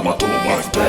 matou mais pé.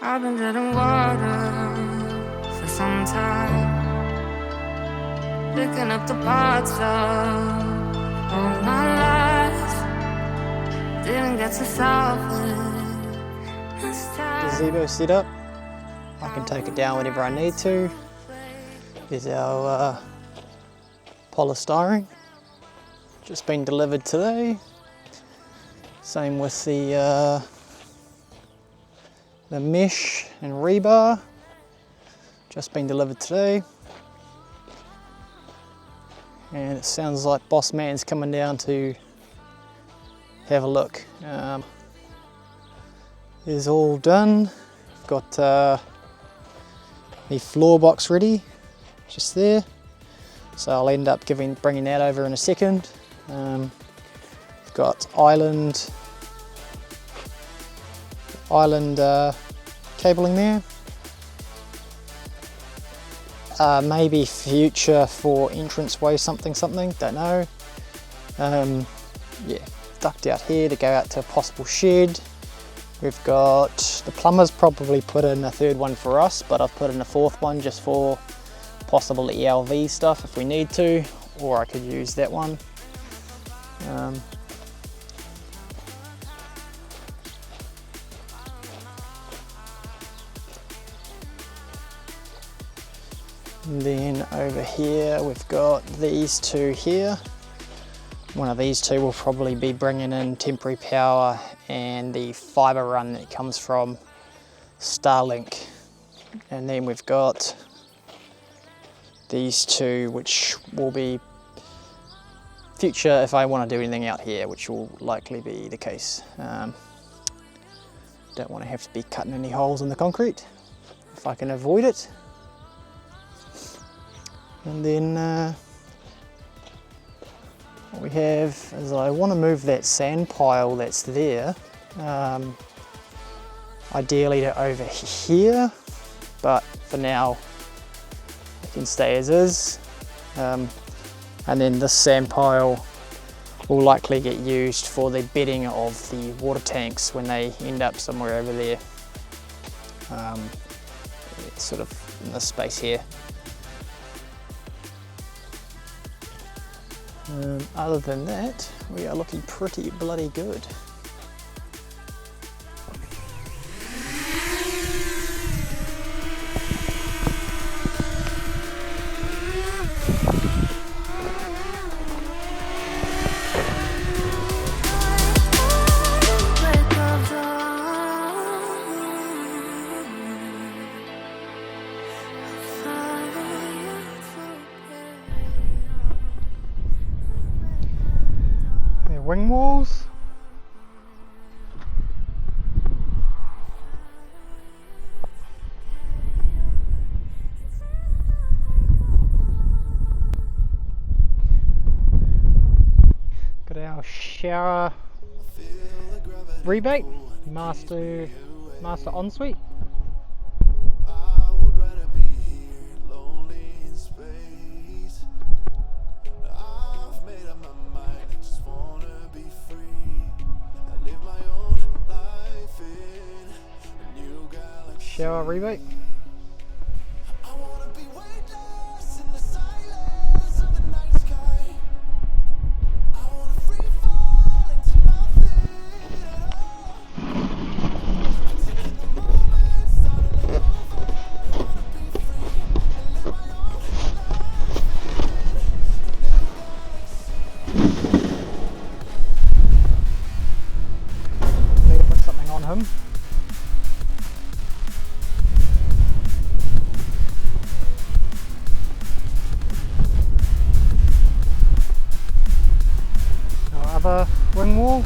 I've been dead in water for some time, picking up the parts of all my life. Didn't get to solve it this time. Gazebo set up. I can take it down whenever I need to. Here's our polystyrene, just been delivered today. Same with the mesh and rebar, just been delivered today. And it sounds like Boss Man's coming down to have a look. It's all done. I've got the floor box ready, just there. So I'll end up bringing that over in a second. I've got island cabling there. Maybe future for entranceway something, don't know. Yeah, duct out here to go out to a possible shed. We've got the plumbers probably put in a third one for us, but I've put in a fourth one just for possible ELV stuff if we need to, or I could use that one. And then over here we've got these two here. One of these two will probably be bringing in temporary power and the fiber run that comes from Starlink. And then we've got these two, which will be future if I want to do anything out here, which will likely be the case. Don't want to have to be cutting any holes in the concrete if I can avoid it. And then what we have is I want to move that sand pile that's there, ideally to over here, but for now it can stay as is. And then this sand pile will likely get used for the bedding of the water tanks when they end up somewhere over there. It's sort of in this space here. Other than that, we are looking pretty bloody good. Wing walls. Got our shower rebate, master ensuite. Shower rebate. Need to put something on him. Other wing wall.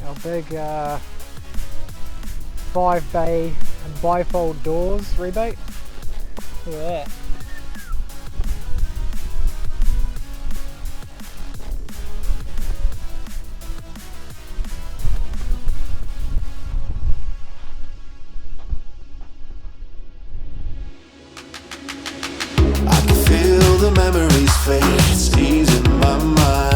Our big 5-bay and bifold doors rebate. Look at that. The memories fade, it's in my mind.